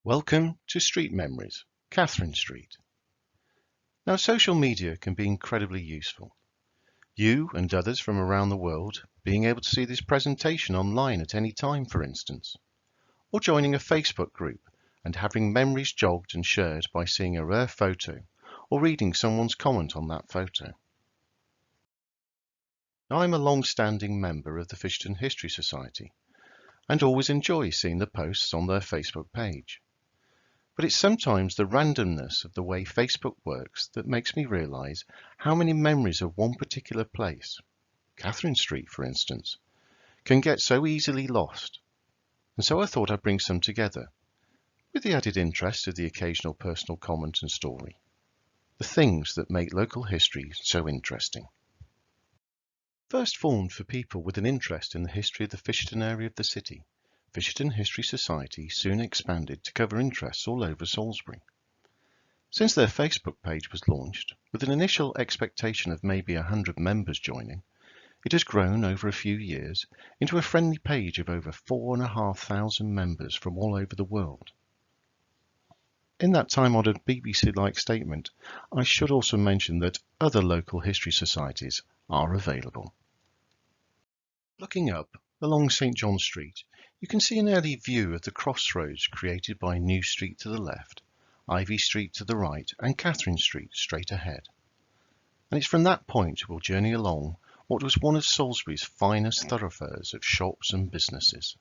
Welcome to Street Memories, Catherine Street. Now, social media can be incredibly useful. You and others from around the world being able to see this presentation online at any time, for instance, or joining a Facebook group and having memories jogged and shared by seeing a rare photo or reading someone's comment on that photo. Now, I'm a long-standing member of the Fisherton History Society and always enjoy seeing the posts on their Facebook page. But it's sometimes the randomness of the way Facebook works that makes me realise how many memories of one particular place, Catherine Street for instance, can get so easily lost. And so I thought I'd bring some together, with the added interest of the occasional personal comment and story. The things that make local history so interesting. First formed for people with an interest in the history of the Fisherton area of the city, Fisherton History Society soon expanded to cover interests all over Salisbury. Since their Facebook page was launched, with an initial expectation of maybe 100 members joining, it has grown over a few years into a friendly page of over 4,500 members from all over the world. In that time-honoured BBC-like statement, I should also mention that other local history societies are available. Looking up along St John Street, you can see an early view of the crossroads created by New Street to the left, Ivy Street to the right, and Catherine Street straight ahead. And it's from that point we'll journey along what was one of Salisbury's finest thoroughfares of shops and businesses.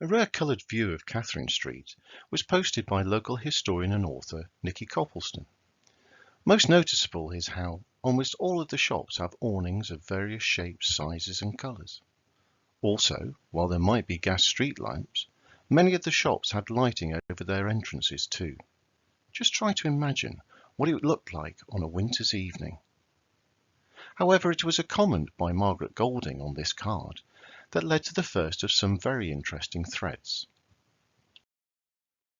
A rare coloured view of Catherine Street was posted by local historian and author Nicky Coppleston. Most noticeable is how almost all of the shops have awnings of various shapes, sizes and colours. Also, while there might be gas street lamps, many of the shops had lighting over their entrances too. Just try to imagine what it would look like on a winter's evening. However, it was a comment by Margaret Golding on this card that led to the first of some very interesting threads.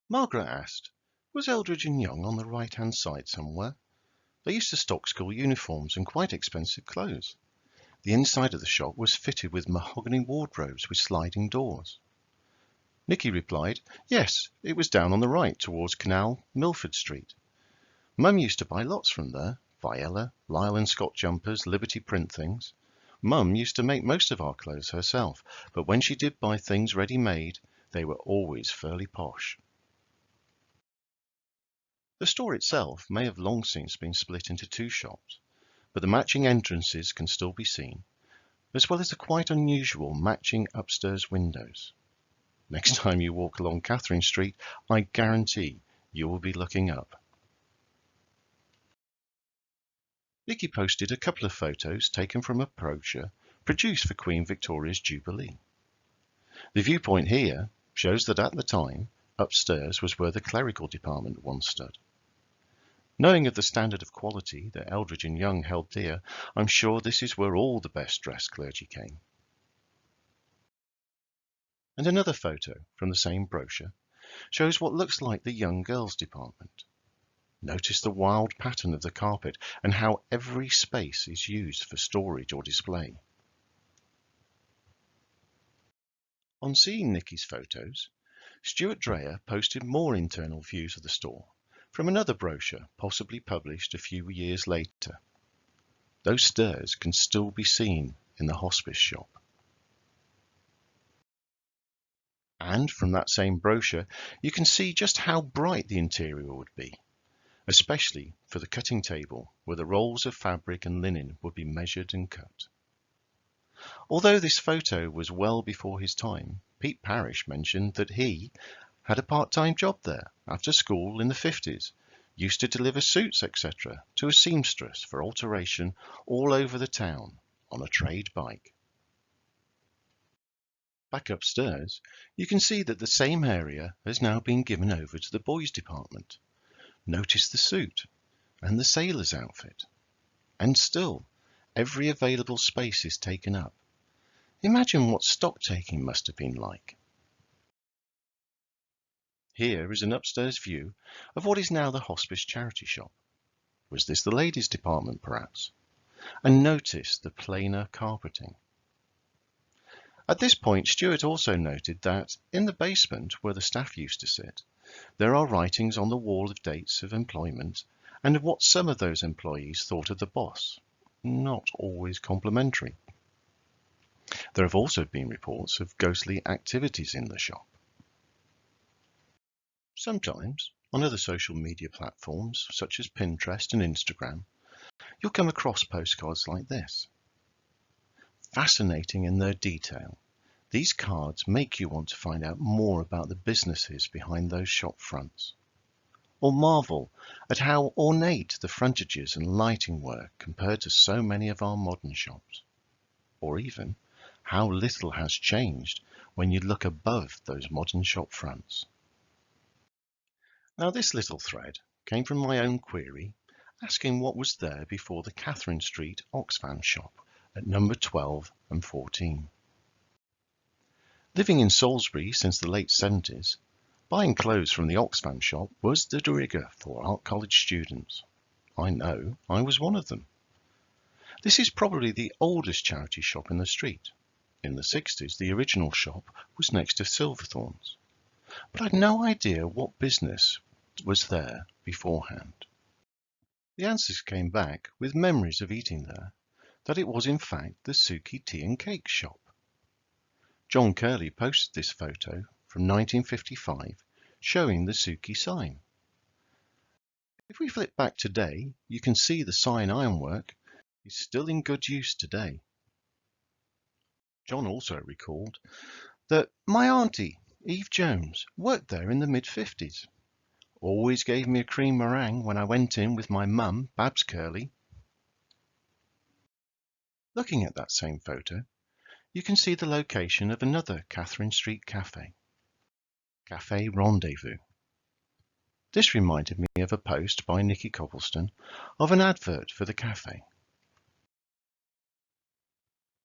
Margaret asked, was Eldridge and Young on the right-hand side somewhere? They used to stock school uniforms and quite expensive clothes. The inside of the shop was fitted with mahogany wardrobes with sliding doors. Nicky replied, yes, it was down on the right towards Canal, Milford Street. Mum used to buy lots from there, Viella, Lyle and Scott jumpers, Liberty print things. Mum used to make most of our clothes herself, but when she did buy things ready-made, they were always fairly posh. The store itself may have long since been split into two shops, but the matching entrances can still be seen, as well as the quite unusual matching upstairs windows. Next time you walk along Catherine Street, I guarantee you will be looking up. Nicky posted a couple of photos taken from a brochure produced for Queen Victoria's Jubilee. The viewpoint here shows that at the time, upstairs was where the clerical department once stood. Knowing of the standard of quality that Eldridge and Young held dear, I'm sure this is where all the best-dressed clergy came. And another photo from the same brochure shows what looks like the young girls department. Notice the wild pattern of the carpet and how every space is used for storage or display. On seeing Nicky's photos, Stuart Dreyer posted more internal views of the store from another brochure possibly published a few years later. Those stairs can still be seen in the hospice shop. And from that same brochure, you can see just how bright the interior would be, especially for the cutting table where the rolls of fabric and linen would be measured and cut. Although this photo was well before his time, Pete Parrish mentioned that he had a part-time job there after school in the 50s, used to deliver suits, etc., to a seamstress for alteration all over the town on a trade bike. Back upstairs, you can see that the same area has now been given over to the boys' department. Notice the suit and the sailor's outfit. And still, every available space is taken up. Imagine what stock-taking must have been like. Here is an upstairs view of what is now the hospice charity shop. Was this the ladies' department, perhaps? And notice the plainer carpeting. At this point, Stuart also noted that in the basement where the staff used to sit, there are writings on the wall of dates of employment and of what some of those employees thought of the boss. Not always complimentary. There have also been reports of ghostly activities in the shop. Sometimes, on other social media platforms such as Pinterest and Instagram, you'll come across postcards like this. Fascinating in their detail, these cards make you want to find out more about the businesses behind those shop fronts, or marvel at how ornate the frontages and lighting were compared to so many of our modern shops, or even how little has changed when you look above those modern shop fronts. Now this little thread came from my own query, asking what was there before the Catherine Street Oxfam shop at number 12 and 14. Living in Salisbury since the late 70s, buying clothes from the Oxfam shop was the de rigueur for art college students. I know, I was one of them. This is probably the oldest charity shop in the street. In the 60s, the original shop was next to Silverthorne's, but I had no idea what business was there beforehand. The answers came back with memories of eating there, that it was in fact the Suki Tea and Cake shop. John Curley posted this photo from 1955 showing the Suki sign. If we flip back today, you can see the sign ironwork is still in good use today. John also recalled that my auntie, Eve Jones, worked there in the mid-50s. Always gave me a cream meringue when I went in with my mum, Babs Curley. Looking at that same photo, you can see the location of another Catherine Street cafe, Cafe Rendezvous. This reminded me of a post by Nicky Cobblestone of an advert for the cafe.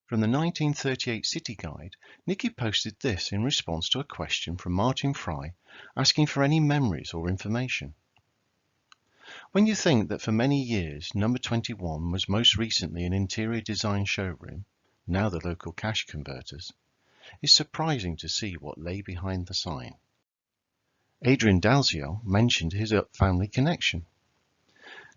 From the 1938 City Guide, Nicky posted this in response to a question from Martin Fry asking for any memories or information. When you think that for many years number 21 was most recently an interior design showroom, now the local cash converters, it's surprising to see what lay behind the sign. Adrian Dalziel mentioned his family connection.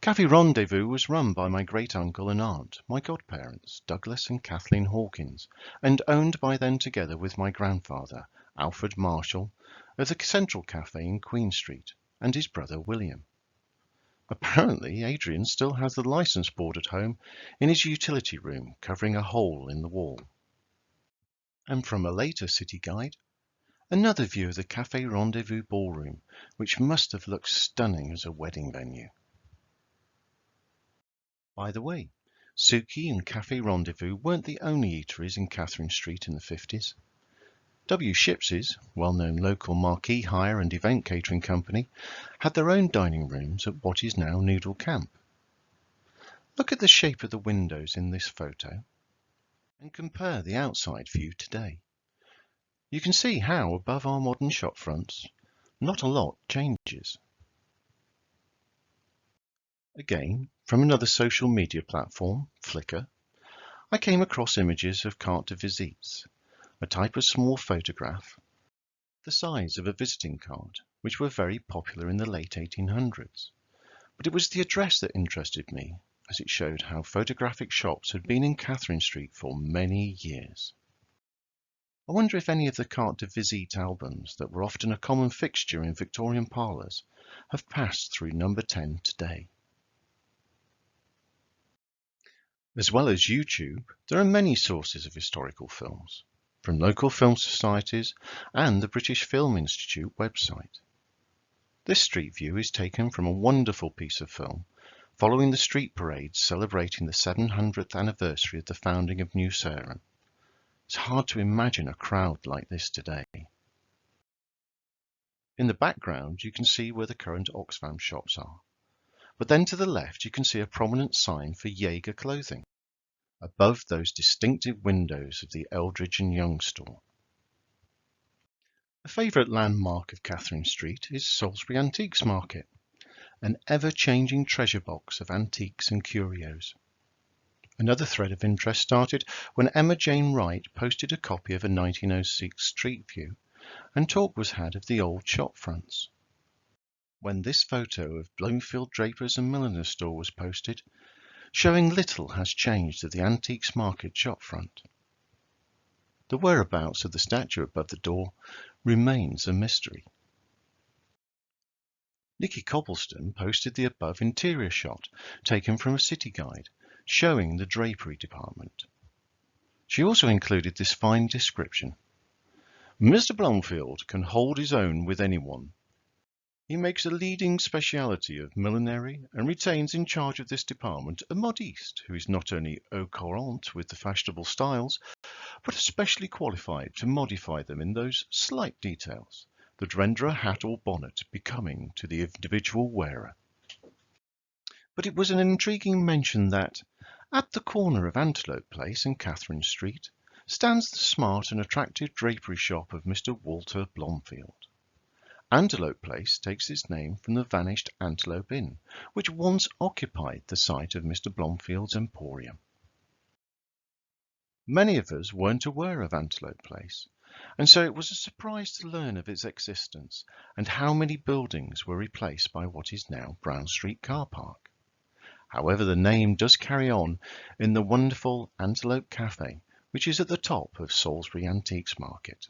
Cafe Rendezvous was run by my great-uncle and aunt, my godparents, Douglas and Kathleen Hawkins, and owned by them together with my grandfather, Alfred Marshall, of the Central Cafe in Queen Street, and his brother William. Apparently, Adrian still has the license board at home in his utility room, covering a hole in the wall. And from a later city guide, another view of the Cafe Rendezvous ballroom, which must have looked stunning as a wedding venue. By the way, Suki and Cafe Rendezvous weren't the only eateries in Catherine Street in the 50s. W. Ships's, well-known local marquee hire and event catering company, had their own dining rooms at what is now Noodle Camp. Look at the shape of the windows in this photo and compare the outside view today. You can see how, above our modern shop fronts, not a lot changes. Again, from another social media platform, Flickr, I came across images of carte de visites, a type of small photograph the size of a visiting card, which were very popular in the late 1800s. But it was the address that interested me, as it showed how photographic shops had been in Catherine Street for many years. I wonder if any of the carte de visite albums that were often a common fixture in Victorian parlours have passed through number 10 today. As well as YouTube, there are many sources of historical films, from local film societies and the British Film Institute website. This street view is taken from a wonderful piece of film following the street parades celebrating the 700th anniversary of the founding of New Sarum. It's hard to imagine a crowd like this today. In the background you can see where the current Oxfam shops are, but then to the left you can see a prominent sign for Jaeger clothing, above those distinctive windows of the Eldridge and Young store. A favourite landmark of Catherine Street is Salisbury Antiques Market, an ever-changing treasure box of antiques and curios. Another thread of interest started when Emma Jane Wright posted a copy of a 1906 Street View, and talk was had of the old shop fronts. When this photo of Bloomfield Drapers and Milliners store was posted, showing little has changed at the Antiques Market shop front. The whereabouts of the statue above the door remains a mystery. Nikki Cobblestone posted the above interior shot taken from a city guide showing the drapery department. She also included this fine description. Mr. Blomfield can hold his own with anyone. He makes a leading speciality of millinery and retains in charge of this department a modiste who is not only au courant with the fashionable styles, but especially qualified to modify them in those slight details that render a hat or bonnet becoming to the individual wearer. But it was an intriguing mention that, at the corner of Antelope Place and Catherine Street, stands the smart and attractive drapery shop of Mr. Walter Blomfield. Antelope Place takes its name from the vanished Antelope Inn, which once occupied the site of Mr. Blomfield's emporium. Many of us weren't aware of Antelope Place, and so it was a surprise to learn of its existence and how many buildings were replaced by what is now Brown Street Car Park. However, the name does carry on in the wonderful Antelope Cafe, which is at the top of Salisbury Antiques Market.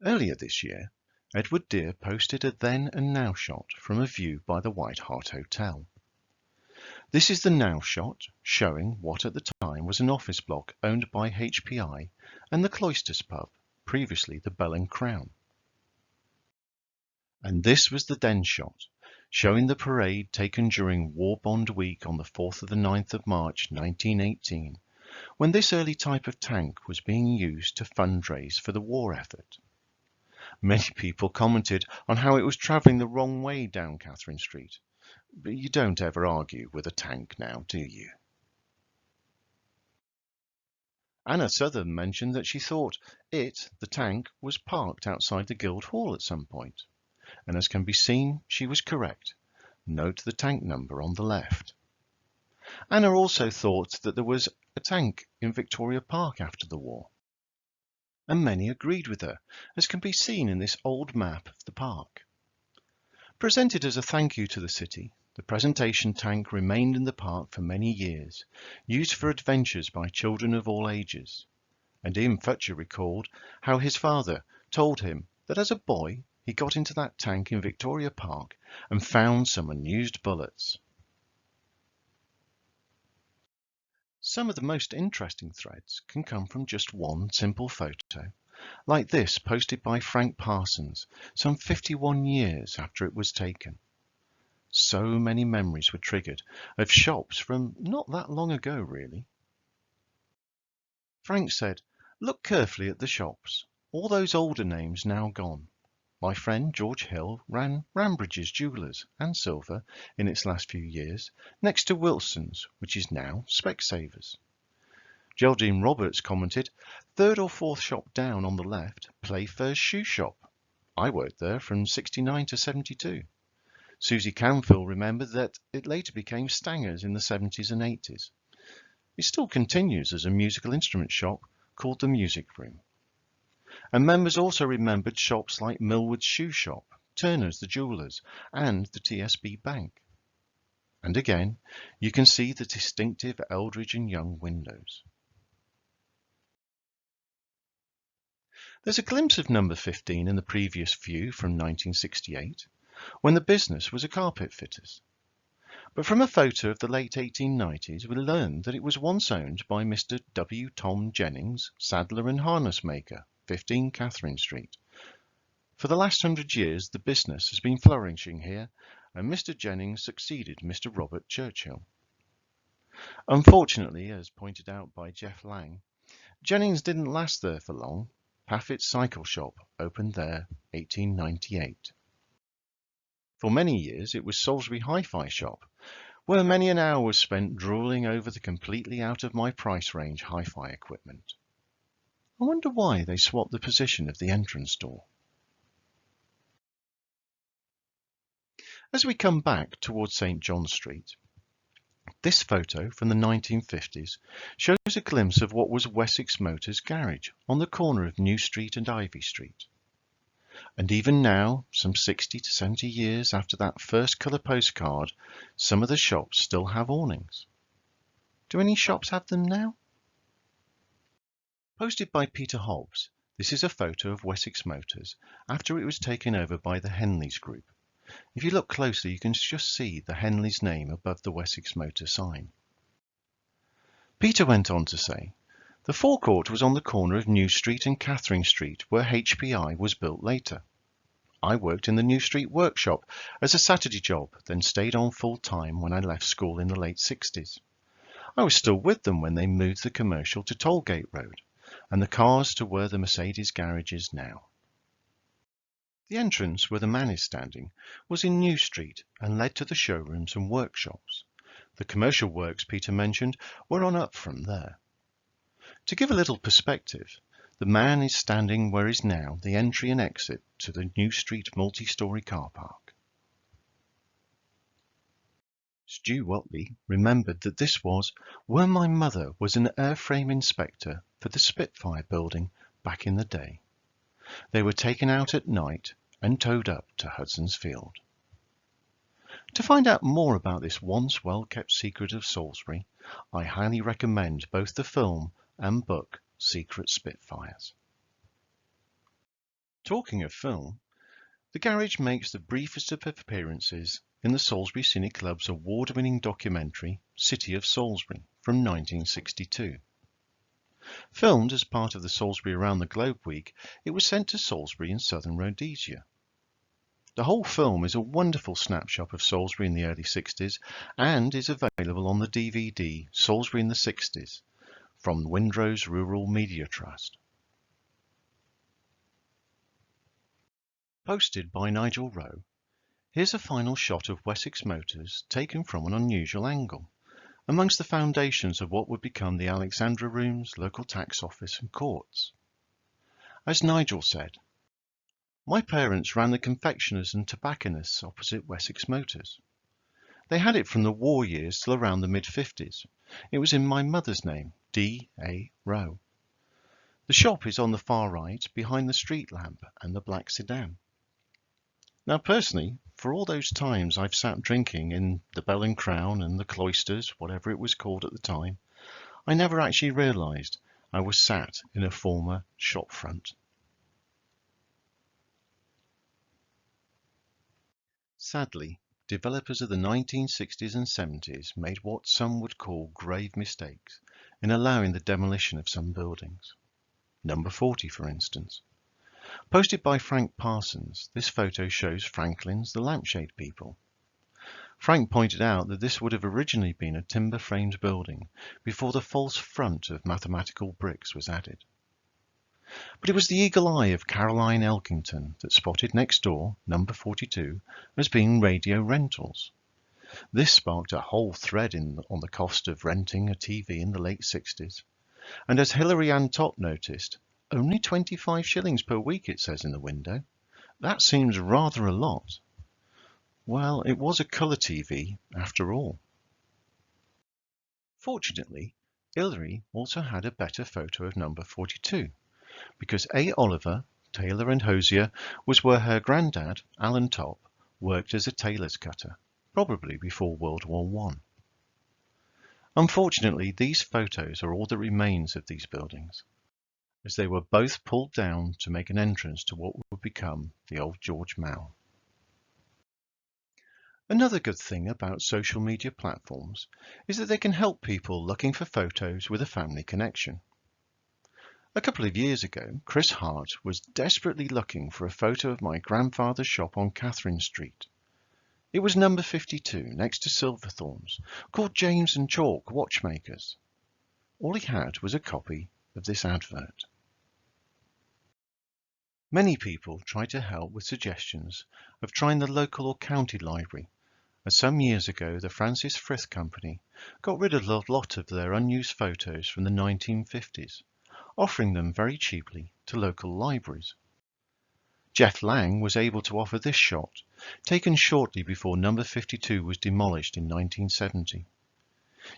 Earlier this year, Edward Dear posted a then and now shot from a view by the White Hart Hotel. This is the now shot showing what at the time was an office block owned by HPI and the Cloisters pub, previously the Bell and Crown. And this was the then shot, showing the parade taken during War Bond Week on the 4th of the 9th of March 1918, when this early type of tank was being used to fundraise for the war effort. Many people commented on how it was travelling the wrong way down Catherine Street, but you don't ever argue with a tank now, do you? Anna Southern mentioned that she thought it, the tank, was parked outside the Guildhall at some point, and as can be seen, she was correct. Note the tank number on the left. Anna also thought that there was a tank in Victoria Park after the war, and many agreed with her, as can be seen in this old map of the park. Presented as a thank you to the city, the presentation tank remained in the park for many years, used for adventures by children of all ages, and Ian Futcher recalled how his father told him that as a boy he got into that tank in Victoria Park and found some unused bullets. Some of the most interesting threads can come from just one simple photo, like this posted by Frank Parsons some 51 years after it was taken. So many memories were triggered of shops from not that long ago, really. Frank said, "Look carefully at the shops, all those older names now gone. My friend George Hill ran Rambridge's Jewellers and Silver in its last few years, next to Wilson's, which is now Specsavers." Geraldine Roberts commented, "Third or fourth shop down on the left, Playfair's Shoe Shop. I worked there from 69 to 72. Susie Canfield remembered that it later became Stanger's in the 70s and 80s. It still continues as a musical instrument shop called the Music Room." And members also remembered shops like Millward's Shoe Shop, Turner's the Jewellers, and the TSB Bank. And again, you can see the distinctive Eldridge and Young windows. There's a glimpse of number 15 in the previous view from 1968, when the business was a carpet fitters. But from a photo of the late 1890s, we learned that it was once owned by Mr. W. Tom Jennings, saddler and harness maker, 15 Catherine Street. For the last 100 years, the business has been flourishing here, and Mr. Jennings succeeded Mr. Robert Churchill. Unfortunately, as pointed out by Jeff Lang, Jennings didn't last there for long. Paffett's Cycle Shop opened there 1898. For many years, it was Salisbury Hi-Fi Shop, where many an hour was spent drooling over the completely out of my price range hi-fi equipment. I wonder why they swapped the position of the entrance door. As we come back towards St. John Street, This photo from the 1950s shows a glimpse of what was Wessex Motors garage on the corner of New Street and Ivy Street. And even now, some 60 to 70 years after that first colour postcard, some of the shops still have awnings. Do any shops have them now? Posted by Peter Hobbs, this is a photo of Wessex Motors after it was taken over by the Henleys Group. If you look closely, you can just see the Henleys name above the Wessex Motor sign. Peter went on to say, the forecourt was on the corner of New Street and Catherine Street, where HPI was built later. I worked in the New Street workshop as a Saturday job, then stayed on full-time when I left school in the late 60s. I was still with them when they moved the commercial to Tollgate Road, and the cars to where the Mercedes garage is now. The entrance where the man is standing was in New Street and led to the showrooms and workshops. The commercial works Peter mentioned were on up from there. To give a little perspective, the man is standing where is now the entry and exit to the New Street multi-storey car park. Stu Watley remembered that this was where my mother was an airframe inspector for the Spitfire building back in the day. They were taken out at night and towed up to Hudson's Field. To find out more about this once well-kept secret of Salisbury, I highly recommend both the film and book Secret Spitfires. Talking of film, the garage makes the briefest of appearances in the Salisbury Cine Club's award-winning documentary City of Salisbury from 1962. Filmed as part of the Salisbury Around the Globe week, it was sent to Salisbury in southern Rhodesia. The whole film is a wonderful snapshot of Salisbury in the early 60s and is available on the DVD Salisbury in the 60s from Windrose Rural Media Trust. Posted by Nigel Rowe, here's a final shot of Wessex Motors taken from an unusual angle, amongst the foundations of what would become the Alexandra Rooms, local tax office and courts. As Nigel said, my parents ran the confectioners and tobacconists opposite Wessex Motors. They had it from the war years till around the mid-50s. It was in my mother's name, D.A. Rowe. The shop is on the far right, behind the street lamp and the black sedan. Now personally, for all those times I've sat drinking in the Bell and Crown and the Cloisters, whatever it was called at the time, I never actually realised I was sat in a former shop front. Sadly, developers of the 1960s and 70s made what some would call grave mistakes in allowing the demolition of some buildings. Number 40, for instance. Posted by Frank Parsons, this photo shows Franklin's The Lampshade People. Frank pointed out that this would have originally been a timber-framed building before the false front of mathematical bricks was added. But it was the eagle eye of Caroline Elkington that spotted next door, number 42, as being radio rentals. This sparked a whole thread on the cost of renting a TV in the late 60s. And as Hilary Ann Topp noticed, only 25 shillings per week, it says in the window. That seems rather a lot. Well, it was a colour TV after all. Fortunately, Hilary also had a better photo of number 42, because A. Oliver, tailor and hosier, was where her granddad, Alan Topp, worked as a tailor's cutter, probably before World War I. Unfortunately, these photos are all that remains of these buildings, as they were both pulled down to make an entrance to what would become the old George Mall. Another good thing about social media platforms is that they can help people looking for photos with a family connection. A couple of years ago, Chris Hart was desperately looking for a photo of my grandfather's shop on Catherine Street. It was number 52, next to Silverthorns, called James and Chalk Watchmakers. All he had was a copy of this advert. Many people try to help with suggestions of trying the local or county library, as some years ago the Francis Frith Company got rid of a lot of their unused photos from the 1950s, offering them very cheaply to local libraries. Jeff Lang was able to offer this shot, taken shortly before number 52 was demolished in 1970.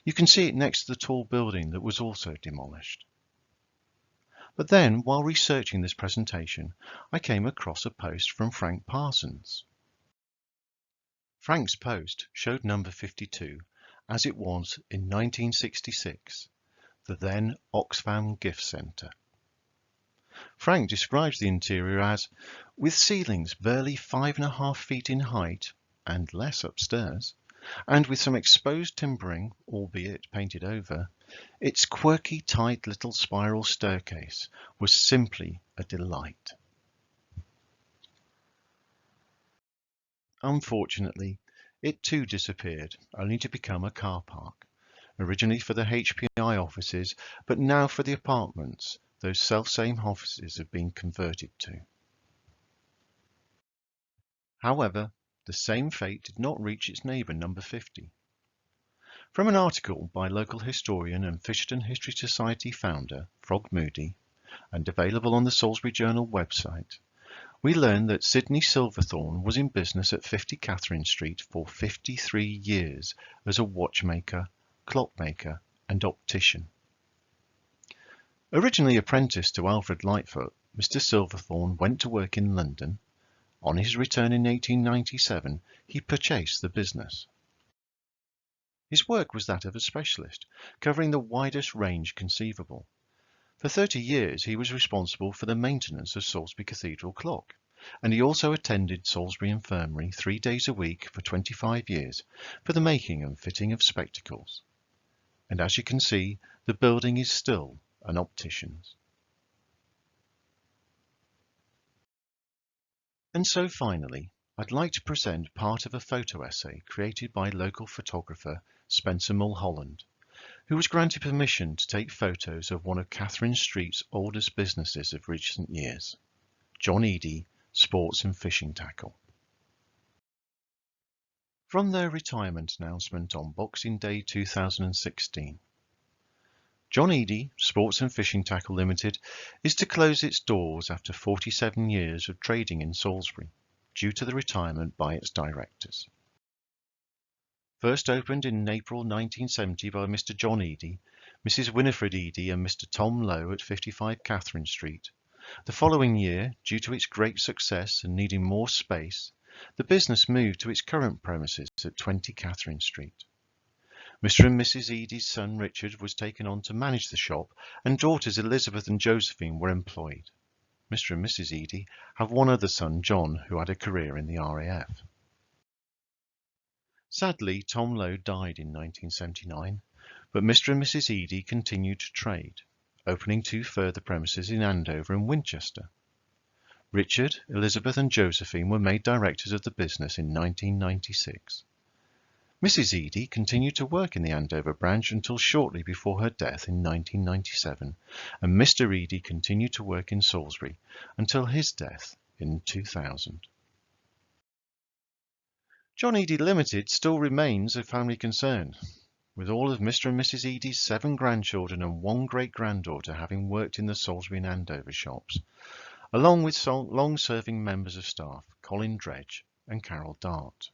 You can see it next to the tall building that was also demolished. But then, while researching this presentation, I came across a post from Frank Parsons. Frank's post showed number 52 as it was in 1966, the then Oxfam Gift Centre. Frank describes the interior as, with ceilings barely 5.5 feet in height, and less upstairs, and with some exposed timbering, albeit painted over, its quirky, tight little spiral staircase was simply a delight. Unfortunately, it too disappeared, only to become a car park, originally for the HPI offices, but now for the apartments those self-same offices have been converted to. However, the same fate did not reach its neighbour number 50. From an article by local historian and Fisherton History Society founder Frog Moody, and available on the Salisbury Journal website, we learn that Sidney Silverthorne was in business at 50 Catherine Street for 53 years as a watchmaker, clockmaker and optician. Originally apprenticed to Alfred Lightfoot, Mr. Silverthorne went to work in London. On his return in 1897, he purchased the business. His work was that of a specialist, covering the widest range conceivable. For 30 years he was responsible for the maintenance of Salisbury Cathedral clock, and he also attended Salisbury Infirmary 3 days a week for 25 years for the making and fitting of spectacles. And as you can see, the building is still an optician's. And so finally, I'd like to present part of a photo essay created by local photographer Spencer Mulholland, who was granted permission to take photos of one of Catherine Street's oldest businesses of recent years, John Eadie Sports and Fishing Tackle. From their retirement announcement on Boxing Day 2016. John Eadie Sports and Fishing Tackle Limited is to close its doors after 47 years of trading in Salisbury, due to the retirement by its directors. First opened in April 1970 by Mr. John Eadie, Mrs. Winifred Eadie and Mr. Tom Lowe at 55 Catherine Street. The following year, due to its great success and needing more space, the business moved to its current premises at 20 Catherine Street. Mr. and Mrs. Eadie's son Richard was taken on to manage the shop, and daughters Elizabeth and Josephine were employed. Mr. and Mrs. Eadie have one other son, John, who had a career in the RAF. Sadly, Tom Lowe died in 1979, but Mr. and Mrs. Eadie continued to trade, opening 2 further premises in Andover and Winchester. Richard, Elizabeth and Josephine were made directors of the business in 1996. Mrs. Eadie continued to work in the Andover branch until shortly before her death in 1997, and Mr. Eadie continued to work in Salisbury until his death in 2000. John Eadie Limited still remains a family concern, with all of Mr. and Mrs. Eadie's 7 grandchildren and 1 great-granddaughter having worked in the Salisbury and Andover shops, along with long-serving members of staff Colin Dredge and Carol Dart.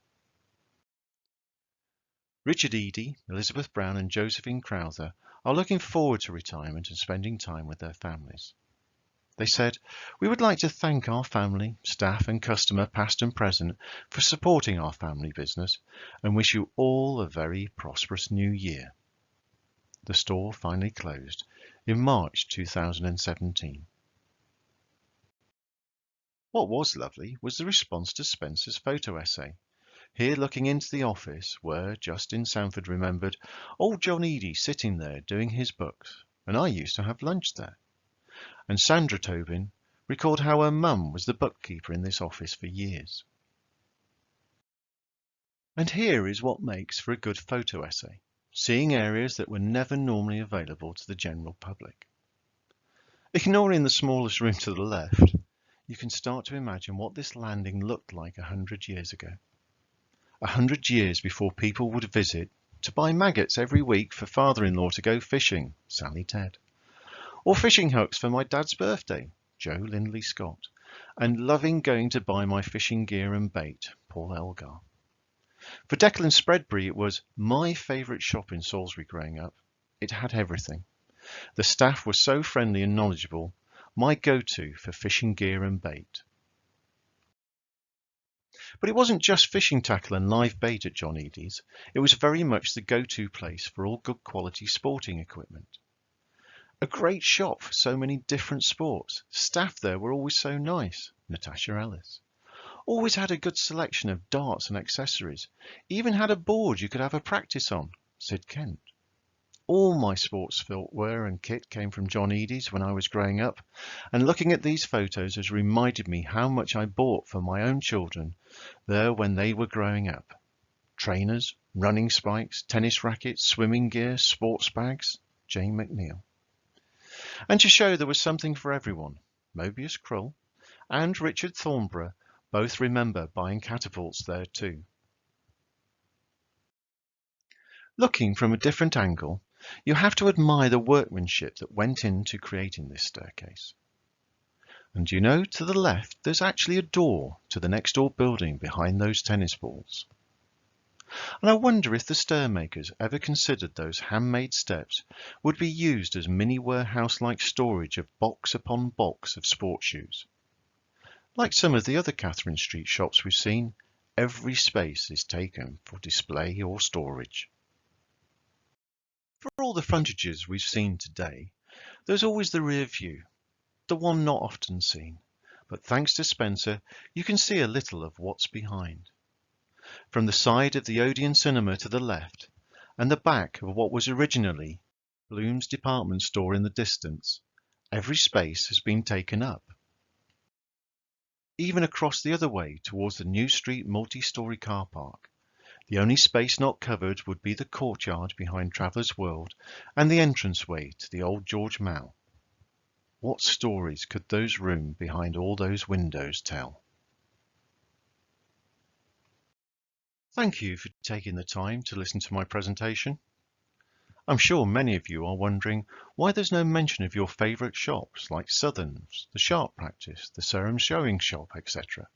Richard Eadie, Elizabeth Brown and Josephine Crowther are looking forward to retirement and spending time with their families. They said, "We would like to thank our family, staff and customer past and present for supporting our family business and wish you all a very prosperous new year." The store finally closed in March 2017. What was lovely was the response to Spencer's photo essay. Here, looking into the office, were, Justin Sanford remembered, old John Eadie sitting there doing his books, and I used to have lunch there. And Sandra Tobin recalled how her mum was the bookkeeper in this office for years. And here is what makes for a good photo essay, seeing areas that were never normally available to the general public. Ignoring the smallest room to the left, you can start to imagine what this landing looked like 100 years ago. 100 years before people would visit to buy maggots every week for father-in-law to go fishing, Sally Ted, or fishing hooks for my dad's birthday, Joe Lindley Scott, and loving going to buy my fishing gear and bait, Paul Elgar. For Declan Spreadbury, it was my favourite shop in Salisbury growing up. It had everything. The staff were so friendly and knowledgeable, my go-to for fishing gear and bait. But it wasn't just fishing tackle and live bait at John Eady's. It was very much the go-to place for all good quality sporting equipment. A great shop for so many different sports. Staff there were always so nice. Natasha Ellis. Always had a good selection of darts and accessories. Even had a board you could have a practice on. Sid Kent. All my sports footwear and kit came from John Eady's when I was growing up, and looking at these photos has reminded me how much I bought for my own children there when they were growing up. Trainers, running spikes, tennis rackets, swimming gear, sports bags. Jane McNeil. And to show there was something for everyone, Mobius Krull and Richard Thornborough both remember buying catapults there too. Looking from a different angle, you have to admire the workmanship that went into creating this staircase. And you know, to the left, there's actually a door to the next door building behind those tennis balls. And I wonder if the stairmakers ever considered those handmade steps would be used as mini warehouse-like storage of box upon box of sports shoes. Like some of the other Catherine Street shops we've seen, every space is taken for display or storage. For all the frontages we've seen today, there's always the rear view, the one not often seen, but thanks to Spencer, you can see a little of what's behind. From the side of the Odeon Cinema to the left, and the back of what was originally Bloom's department store in the distance, every space has been taken up. Even across the other way towards the New Street multi-storey car park, the only space not covered would be the courtyard behind Traveller's World and the entranceway to the old George Mall. What stories could those rooms behind all those windows tell? Thank you for taking the time to listen to my presentation. I'm sure many of you are wondering why there's no mention of your favourite shops like Southern's, the Sharp Practice, the Serum Showing Shop, etc.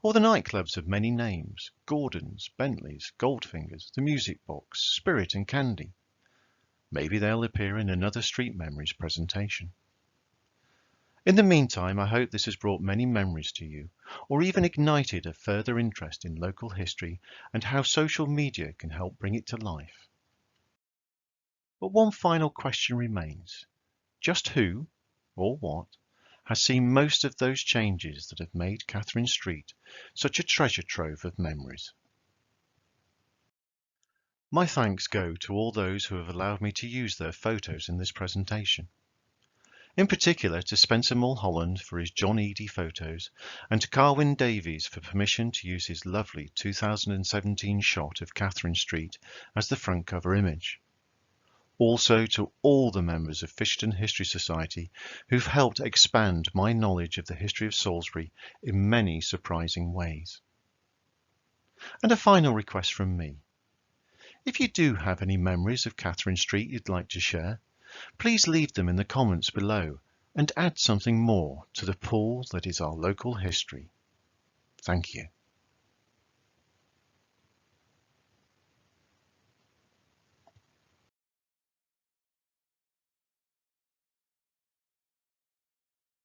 Or the nightclubs of many names, Gordon's, Bentley's, Goldfinger's, the Music Box, Spirit and Candy. Maybe they'll appear in another Street Memories presentation. In the meantime, I hope this has brought many memories to you, or even ignited a further interest in local history and how social media can help bring it to life. But one final question remains. Just who, or what, has seen most of those changes that have made Catherine Street such a treasure trove of memories? My thanks go to all those who have allowed me to use their photos in this presentation. In particular to Spencer Mulholland for his John Eady photos, and to Carwyn Davies for permission to use his lovely 2017 shot of Catherine Street as the front cover image. Also to all the members of Fisherton History Society who've helped expand my knowledge of the history of Salisbury in many surprising ways. And a final request from me. If you do have any memories of Catherine Street you'd like to share, please leave them in the comments below and add something more to the pool that is our local history. Thank you.